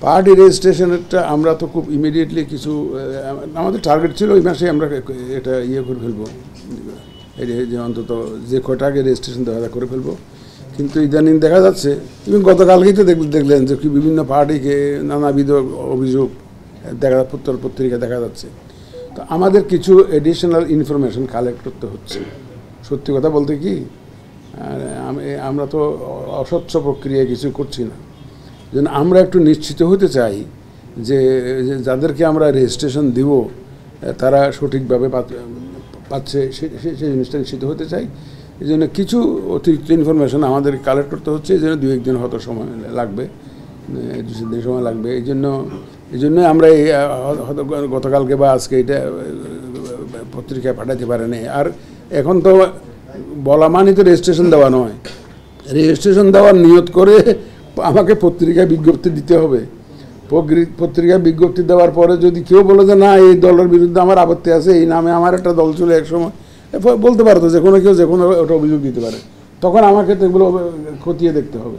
Party রেজিস্ট্রেশনটা আমরা তো খুব ইমিডিয়েটলি কিছু আমাদের টার্গেট ছিল ওই মাসে আমরা এটা করে ফেলবো, যে অন্তত যে কয়টা আগে রেজিস্ট্রেশন দেওয়া করে ফেলবো। কিন্তু ইদানিং দেখা যাচ্ছে, এবং গতকালকেই তো দেখলেন যে কি বিভিন্ন পার্টিকে নানাবিধ অভিযোগ পত্রিকা দেখা যাচ্ছে। তো আমাদের কিছু এডিশনাল ইনফরমেশন কালেক্ট করতে হচ্ছে। সত্যি কথা বলতে কি, আমরা তো অস্বচ্ছ প্রক্রিয়ায় কিছু করছি না, যেন আমরা একটু নিশ্চিত হতে চাই যে যাদেরকে আমরা রেজিস্ট্রেশন দিব তারা সঠিকভাবে পাচ্ছে, সেই জিনিসটা নিশ্চিত হতে চাই। এই জন্য কিছু অতিরিক্ত ইনফরমেশন আমাদের কালেক্ট করতে হচ্ছে, এই জন্য 2-1 দিন হয়তো সময় লাগবে, 2-3 দিন সময় লাগবে। এই জন্যই আমরা হয়তো গতকালকে বা আজকে এটা পত্রিকায় পাঠাতে পারেনি। আর এখন তো বলা মানে তো রেজিস্ট্রেশন দেওয়া নয়, রেজিস্ট্রেশন দেওয়ার নিয়ত করে আমাকে পত্রিকায় বিজ্ঞপ্তি দিতে হবে। পত্রিকায় বিজ্ঞপ্তি দেওয়ার পরে যদি কেউ বলে যে না এই দলের বিরুদ্ধে আমার আপত্তি আছে, এই নামে আমার একটা দল ছিল একসময়, বলতে পারতো যে কোনো কেউ যে কোনো ওটা অভিযোগ দিতে পারে, তখন আমাকে তো এগুলো খতিয়ে দেখতে হবে।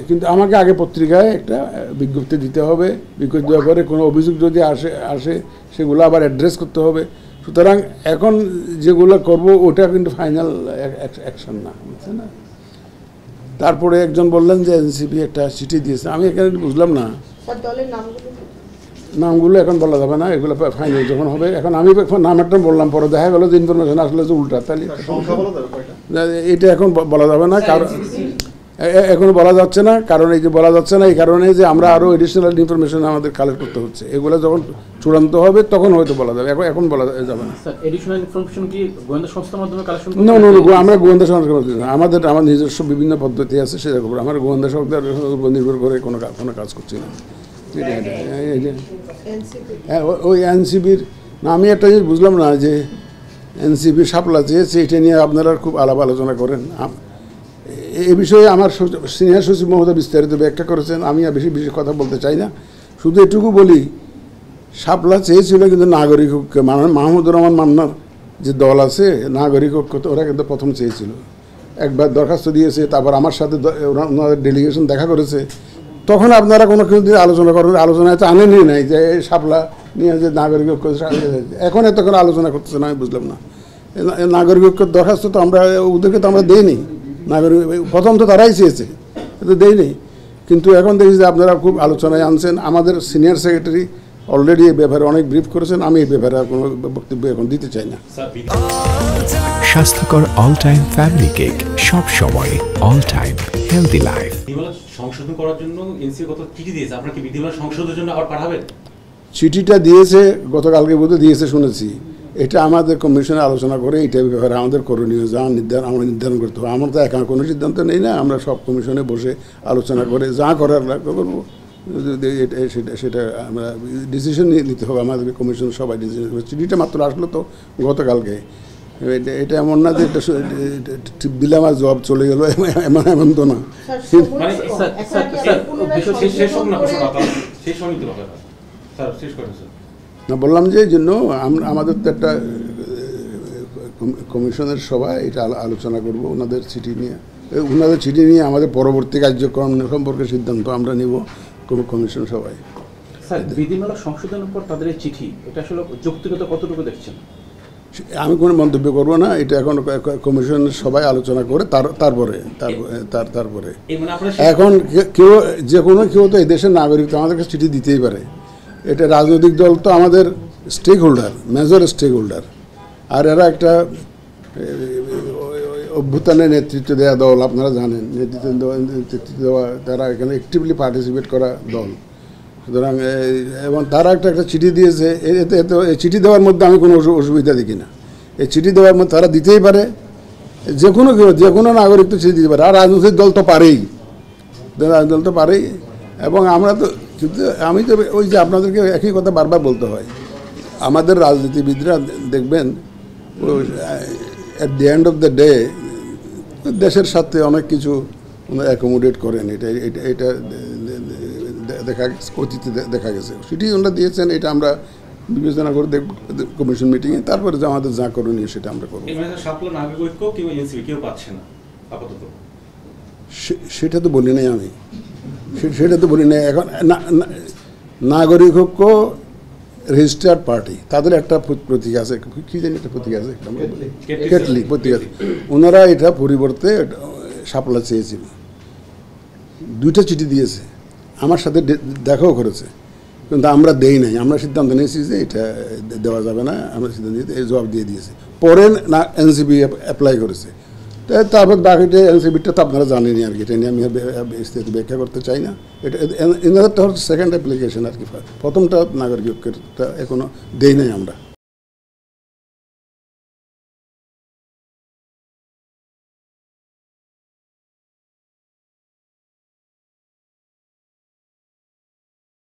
কিন্তু আমাকে আগে পত্রিকায় একটা বিজ্ঞপ্তি দিতে হবে, বিজ্ঞপ্তি দেওয়ার পরে কোনো অভিযোগ যদি আসে সেগুলো আবার অ্যাড্রেস করতে হবে। সুতরাং এখন যেগুলো করব ওটা কিন্তু ফাইনাল অ্যাকশন না, বুঝছেন না। তারপরে একজন বললেন যে এনসিপি একটা চিঠি দিয়েছে, আমি এখানে বুঝলাম না নামগুলো এখন বলা যাবে না, এগুলো ফাইনাল যখন হবে। এখন আমি নাম একটা বললাম, পরে দেখা গেল যে ইনফরমেশন আসলে যে উল্টা, তাহলে এটা এখন বলা যাবে না, কারণ এখন বলা যাচ্ছে না। কারণ এই যে বলা যাচ্ছে না এই কারণে যে আমরা আরও এডিশনাল ইনফরমেশন আমাদের কালেক্ট করতে হচ্ছে, এগুলো যখন চূড়ান্ত হবে তখন হয়তো বলা যাবে, এখন বলা যাবে না। আমরা গোয়েন্দা সংস্থা, আমাদের নিজস্ব বিভিন্ন পদ্ধতি আছে, সেটা করবো। আমার গোয়েন্দা সংস্থার উপর নির্ভর করে কোনো কাজ করছি না। ওই এনসিপির না, আমি একটা জিনিস বুঝলাম না যে এনসিপি শাপলা চেয়েছে, এটা নিয়ে আপনারা খুব আলাপ আলোচনা করেন। এই বিষয়ে আমার সিনিয়র সচিব মহোদয় বিস্তারিত ব্যাখ্যা করেছেন, আমি আর বেশি কথা বলতে চাই না। শুধু এটুকু বলি, শাপলা চেয়েছিল কিন্তু নাগরিক ঐক্য, মাহমুদুর রহমান মান্নার যে দল আছে নাগরিক ঐক্য, তো ওরা কিন্তু প্রথম চেয়েছিল, একবার দরখাস্ত দিয়েছে, তারপর আমার সাথে ওনাদের ডেলিগেশন দেখা করেছে। তখন আপনারা কোনো কিছু আলোচনা করবেন, আলোচনায় তো আনেনি নাই যে শাপলা নিয়ে যে নাগরিক ঐক্য, এখন এত করে আলোচনা করতেছে না, আমি বুঝলাম না। নাগরিক ঐক্যের দরখাস্ত তো আমরা ওদেরকে তো আমরা দিইনি, নাগরিক প্রথম তো তারাই চেয়েছে, তো দেয়নি। কিন্তু এখন দেখি যে আপনারা খুব আলোচনায় আনছেন। আমাদের সিনিয়র সেক্রেটারি অলরেডি এই ব্যাপারে অনেক ব্রিফ করেছেন, আমি এই ব্যাপারে আর কোনো বক্তব্য এখন দিতে চাই না। স্বাস্থ্যকর অল টাইম ফ্যামিলি কেক, সব সময় অল টাইম হেলদি লাইফ। সংশোধন করার জন্য এনসিপি কত চিঠি দিয়েছে, আপনারা কি বিধিমালা সংশোধনের জন্য আবার পাঠাবেন? চিঠিটা দিয়েছে গতকালকে বোধহয় দিয়েছে শুনেছি। এটা আমাদের কমিশনে আলোচনা করে এইটা ব্যাপারে আমাদের করণীয় যা আমরা নির্ধারণ করতে হবে। আমরা তো একা কোনো সিদ্ধান্ত নেই না, আমরা সব কমিশনে বসে আলোচনা করে যা করার করবো, সেটা আমরা ডিসিশন নিতে হবে। আমাদের কমিশন সবাই ডিসিশন করবে। চিঠিটা মাত্র আসলো তো গতকালকে, এটা এমন না যে এটা দিলে আমার জব চলে গেল, এমন তো না। না, বললাম যে এই জন্য আমাদের তো একটা কমিশনের সবাই এটা আলোচনা করব, ওনাদের চিঠি নিয়ে আমাদের পরবর্তী কার্যক্রম সম্পর্কে সিদ্ধান্ত আমরা নিব কমিশন সবাই। স্যার, বিধিমালা সংশোধনের পর তাদের এই চিঠি, এটা আসলে যৌক্তিকতা কতটুকু দেখছেন? আমি কোনো মন্তব্য করবো না, এটা এখন কমিশনের সবাই আলোচনা করে তারপরে এখন কেউ তো এই দেশের নাগরিক, তো আমাদের কাছে চিঠি দিতেই পারে। এটা রাজনৈতিক দল তো আমাদের stakeholder, major stakeholder, আর এরা একটা অভ্যুত্থানের নেতৃত্ব দেওয়া দল, আপনারা জানেন, নেতৃত্ব দেওয়া, তারা এখানে অ্যাক্টিভলি পার্টিসিপেট করা দল। সুতরাং এবং তারা একটা চিঠি দিয়েছে, এতে এই চিঠি দেওয়ার মধ্যে আমি কোনো অসুবিধা দেখি না। এই চিঠি দেওয়ার মধ্যে তারা দিতেই পারে, যে কোনো নাগরিক তো চিঠি দিতে পারে, আর রাজনৈতিক দল তো পারেই, এবং আমরা তো, কিন্তু আমি তো ওই যে আপনাদেরকে একই কথা বারবার বলতে হয়, আমাদের রাজনীতিবিদরা দেখবেন at the end of the day দেশের সাথে অনেক কিছু অ্যাকোমোডেট করেন। এটা অতীতে দেখা গেছে। সেটি ওনারা দিয়েছেন, এটা আমরা বিবেচনা করে দেখব কমিশন মিটিংয়ে, তারপরে যে আমাদের যা করণীয় সেটা আমরা করব। সেটা তো বলি নাই আমি, সেটা তো বলি না এখন। নাগরিক ঐক্য রেজিস্টার্ড পার্টি, তাদের একটা প্রতীক আছে, কী জানি একটা প্রতীক আছে, কেটলি প্রতীক আছে। ওনারা এটা পরিবর্তে শাপলা চেয়েছিল, 2টা চিঠি দিয়েছে, আমার সাথে দেখাও করেছে, কিন্তু আমরা দেই নাই। আমরা সিদ্ধান্ত নিয়েছি যে এটা দেওয়া যাবে না, আমরা সিদ্ধান্ত নিয়ে জবাব দিয়ে দিয়েছি। পরে না এনসিপি অ্যাপ্লাই করেছে, তারপর বাকিটা এনসিপিটা তো আপনারা জানেনি আর কি, এটা নিয়ে আমি বিস্তারিত ব্যাখ্যা করতে চাই না। এটা এনাদেরটা হচ্ছে সেকেন্ড অ্যাপ্লিকেশন আর কি, প্রথমটা নাগরিকত্বটা এখনো দেই নাই আমরা।